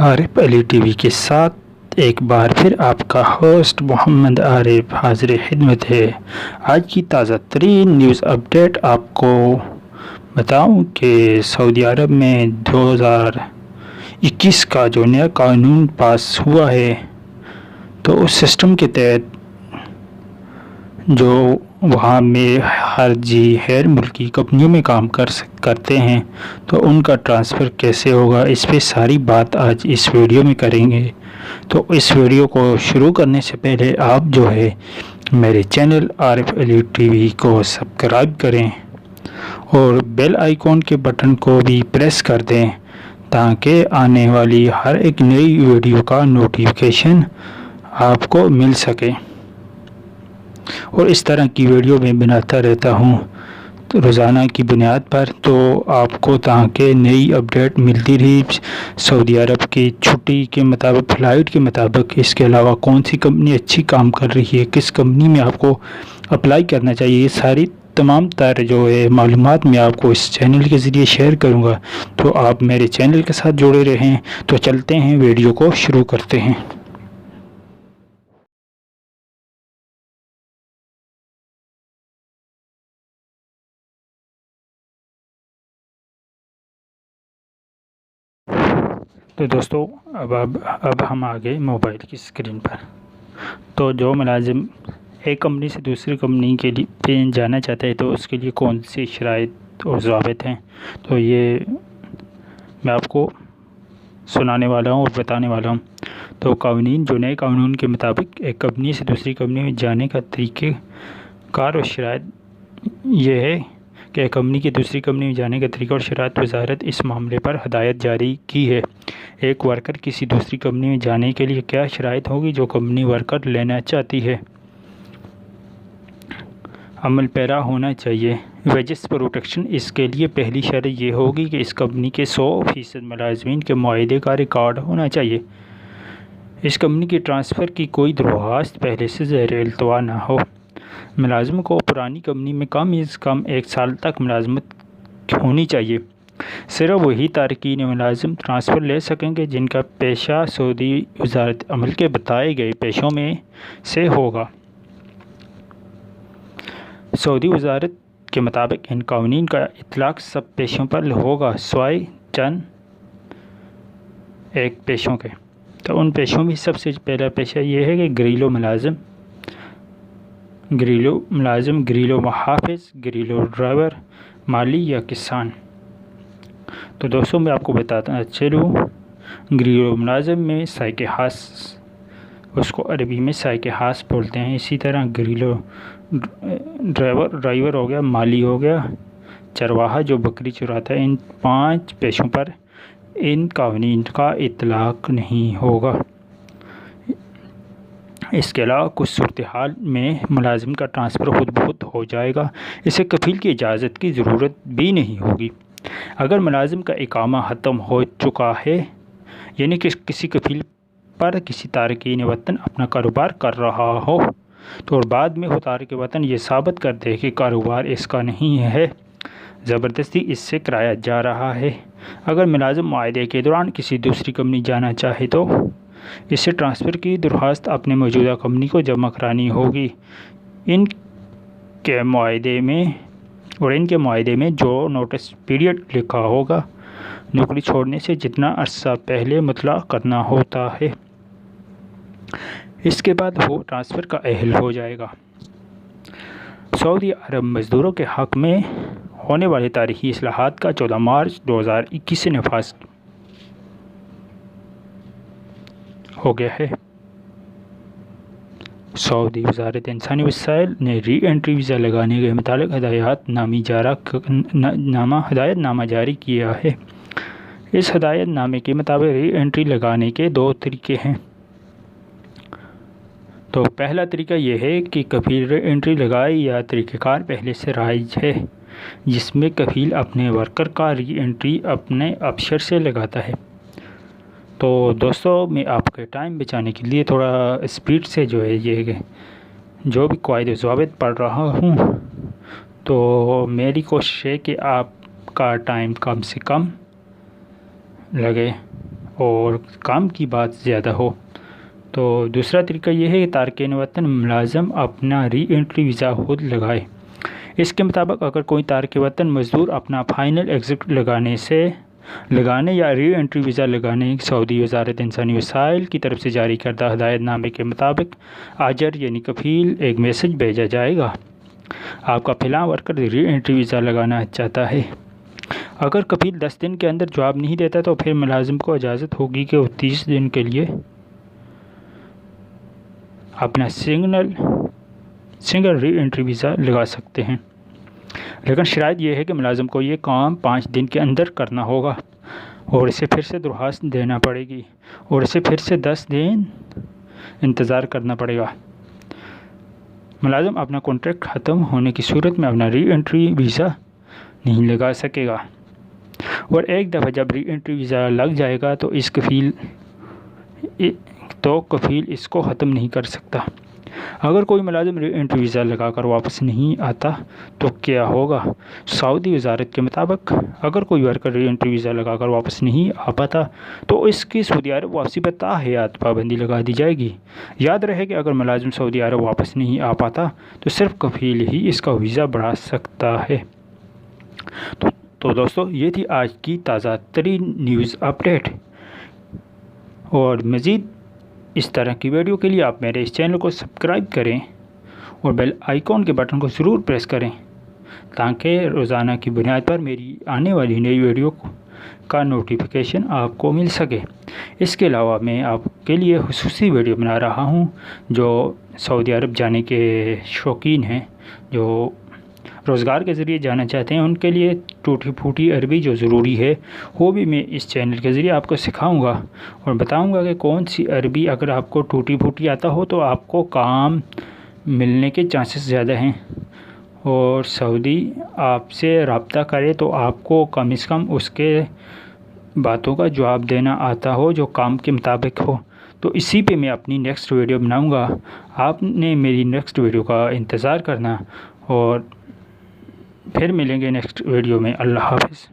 عارف علی T V کے ساتھ ایک بار پھر آپ کا ہوسٹ محمد عارف حاضر خدمت ہے۔ آج کی تازہ ترین نیوز اپڈیٹ آپ کو بتاؤں کہ سعودی عرب میں 2021 کا جو نیا قانون پاس ہوا ہے، تو اس سسٹم کے تحت جو وہاں میں خارجی غیر ملکی کمپنیوں میں کام کرتے ہیں تو ان کا ٹرانسفر کیسے ہوگا، اس پہ ساری بات آج اس ویڈیو میں کریں گے۔ تو اس ویڈیو کو شروع کرنے سے پہلے آپ جو ہے میرے چینل عارف علی ٹی وی کو سبسکرائب کریں اور بیل آئیکن کے بٹن کو بھی پریس کر دیں تاکہ آنے والی ہر ایک نئی ویڈیو کا نوٹیفیکیشن آپ کو مل سکے، اور اس طرح کی ویڈیو میں بناتا رہتا ہوں روزانہ کی بنیاد پر، تو آپ کو تاکہ نئی اپڈیٹ ملتی رہی سعودی عرب کی چھٹی کے مطابق، فلائٹ کے مطابق، اس کے علاوہ کون سی کمپنی اچھی کام کر رہی ہے، کس کمپنی میں آپ کو اپلائی کرنا چاہیے، یہ ساری تمام تر جو ہے معلومات میں آپ کو اس چینل کے ذریعے شیئر کروں گا۔ تو آپ میرے چینل کے ساتھ جڑے رہیں۔ تو چلتے ہیں، ویڈیو کو شروع کرتے ہیں۔ تو دوستو اب ہم آ گئے موبائل کی اسکرین پر۔ تو جو ملازم ایک کمپنی سے دوسری کمپنی کے لیے پہ جانا چاہتا ہے تو اس کے لیے کون سی شرائط اور ضوابط ہیں، تو یہ میں آپ کو سنانے والا ہوں اور بتانے والا ہوں۔ تو قوانین، جو نئے قانون کے مطابق ایک کمپنی سے دوسری کمپنی میں جانے کا طریقہ کار اور شرائط یہ ہے کہ ایک کمپنی کی دوسری کمپنی میں جانے کا طریقہ اور شرائط، وزارت اس معاملے پر ہدایت جاری کی ہے۔ ایک ورکر کسی دوسری کمپنی میں جانے کے لیے کیا شرائط ہوگی جو کمپنی ورکر لینا چاہتی ہے، عمل پیرا ہونا چاہیے۔ ویجز پروٹیکشن، اس کے لیے پہلی شرط یہ ہوگی کہ اس کمپنی کے 100% ملازمین کے معاہدے کا ریکارڈ ہونا چاہیے۔ اس کمپنی کی ٹرانسفر کی کوئی درخواست پہلے سے زیر التوا نہ ہو۔ ملازم کو پرانی کمپنی میں کم از کم 1 سال تک ملازمت ہونی چاہیے۔ صرف وہی تارکین ملازم ٹرانسفر لے سکیں گے جن کا پیشہ سعودی وزارت عمل کے بتائے گئے پیشوں میں سے ہوگا۔ سعودی وزارت کے مطابق ان قوانین کا اطلاق سب پیشوں پر ہوگا سوائے چند ایک پیشوں کے۔ تو ان پیشوں میں سب سے پہلا پیشہ یہ ہے کہ گھریلو ملازم، گھریلو محافظ، گھریلو ڈرائیور، مالی یا کسان۔ تو دوستوں میں آپ کو بتاتا چلوں، گھریلو ملازم میں سائق خاص، اس کو عربی میں سائق خاص بولتے ہیں۔ اسی طرح گھریلو ڈرائیور ہو گیا، مالی ہو گیا، چرواہا جو بکری چراتا ہے۔ ان 5 پیشوں پر ان قوانین کا اطلاق نہیں ہوگا۔ اس کے علاوہ کچھ صورتحال میں ملازم کا ٹرانسفر خود بخود ہو جائے گا، اسے کفیل کی اجازت کی ضرورت بھی نہیں ہوگی۔ اگر ملازم کا اقامہ ختم ہو چکا ہے، یعنی کہ کسی کفیل پر کسی تارکین وطن اپنا کاروبار کر رہا ہو، تو اور بعد میں وہ تارک وطن یہ ثابت کر دے کہ کاروبار اس کا نہیں ہے، زبردستی اس سے کرایا جا رہا ہے۔ اگر ملازم معاہدے کے دوران کسی دوسری کمپنی جانا چاہے تو اسے ٹرانسفر کی درخواست اپنے موجودہ کمپنی کو جمع کرانی ہوگی۔ ان کے معاہدے میں جو نوٹس پیریڈ لکھا ہوگا، نوکری چھوڑنے سے جتنا عرصہ پہلے مطلع کرنا ہوتا ہے، اس کے بعد وہ ٹرانسفر کا اہل ہو جائے گا۔ سعودی عرب مزدوروں کے حق میں ہونے والے تاریخی اصلاحات کا 14 مارچ 2021 سے نفاذ ہو گیا ہے۔ سعودی وزارت انسانی وسائل نے ری انٹری ویزا لگانے کے متعلق ہدایت نامہ جاری کیا ہے۔ اس ہدایت نامے کے مطابق ری انٹری لگانے کے 2 طریقے ہیں۔ تو پہلا طریقہ یہ ہے کہ کفیل ری انٹری لگائے یا طریقہ کار پہلے سے رائج ہے، جس میں کفیل اپنے ورکر کا ری انٹری اپنے افسر سے لگاتا ہے۔ تو دوستو میں آپ کے ٹائم بچانے کے لیے تھوڑا اسپیڈ سے جو ہے یہ جو بھی قواعد و ضوابط پڑھ رہا ہوں، تو میری کوشش ہے کہ آپ کا ٹائم کم سے کم لگے اور کام کی بات زیادہ ہو تو دوسرا طریقہ یہ ہے کہ تارکین وطن ملازم اپنا ری انٹری ویزا خود لگائے۔ اس کے مطابق اگر کوئی تارکین وطن مزدور اپنا فائنل ایگزٹ لگانے یا ری انٹری ویزا لگانے سعودی وزارت انسانی وسائل کی طرف سے جاری کردہ ہدایت نامے کے مطابق آجر یعنی کفیل ایک میسج بھیجا جائے گا۔ آپ کا فلاں ورکر ری انٹری ویزا لگانا چاہتا ہے۔ اگر کفیل 10 دن کے اندر جواب نہیں دیتا تو پھر ملازم کو اجازت ہوگی کہ وہ 30 دن کے لیے اپنا سنگل ری انٹری ویزا لگا سکتے ہیں، لیکن شرائط یہ ہے کہ ملازم کو یہ کام 5 دن کے اندر کرنا ہوگا اور اسے پھر سے درخواست دینا پڑے گی اور اسے پھر سے 10 دن انتظار کرنا پڑے گا۔ ملازم اپنا کانٹریکٹ ختم ہونے کی صورت میں اپنا ری انٹری ویزا نہیں لگا سکے گا، اور ایک دفعہ جب ری انٹری ویزا لگ جائے گا تو کفیل اس کو ختم نہیں کر سکتا۔ اگر کوئی ملازم ری انٹری ویزا لگا کر واپس نہیں آتا تو کیا ہوگا؟ سعودی وزارت کے مطابق اگر کوئی ورکر ری انٹری ویزا لگا کر واپس نہیں آ پاتا تو اس کی سعودی عرب واپسی پر تاحیات پابندی لگا دی جائے گی۔ یاد رہے کہ اگر ملازم سعودی عرب واپس نہیں آ پاتا تو صرف کفیل ہی اس کا ویزا بڑھا سکتا ہے۔ تو دوستو، یہ تھی آج کی تازہ ترین نیوز اپڈیٹ، اور مزید اس طرح کی ویڈیو کے لیے آپ میرے اس چینل کو سبسکرائب کریں اور بیل آئیکن کے بٹن کو ضرور پریس کریں تاکہ روزانہ کی بنیاد پر میری آنے والی نئی ویڈیو کا نوٹیفیکیشن آپ کو مل سکے۔ اس کے علاوہ میں آپ کے لیے خصوصی ویڈیو بنا رہا ہوں جو سعودی عرب جانے کے شوقین ہیں، جو روزگار کے ذریعے جانا چاہتے ہیں، ان کے لیے ٹوٹی پھوٹی عربی جو ضروری ہے وہ بھی میں اس چینل کے ذریعے آپ کو سکھاؤں گا اور بتاؤں گا کہ کون سی عربی اگر آپ کو ٹوٹی پھوٹی آتا ہو تو آپ کو کام ملنے کے چانسز زیادہ ہیں، اور سعودی آپ سے رابطہ کرے تو آپ کو کم از کم اس کے باتوں کا جواب دینا آتا ہو جو کام کے مطابق ہو۔ تو اسی پہ میں اپنی نیکسٹ ویڈیو بناؤں گا، آپ نے میری نیکسٹ ویڈیو کا انتظار کرنا، اور پھر ملیں گے نیکسٹ ویڈیو میں۔ اللہ حافظ۔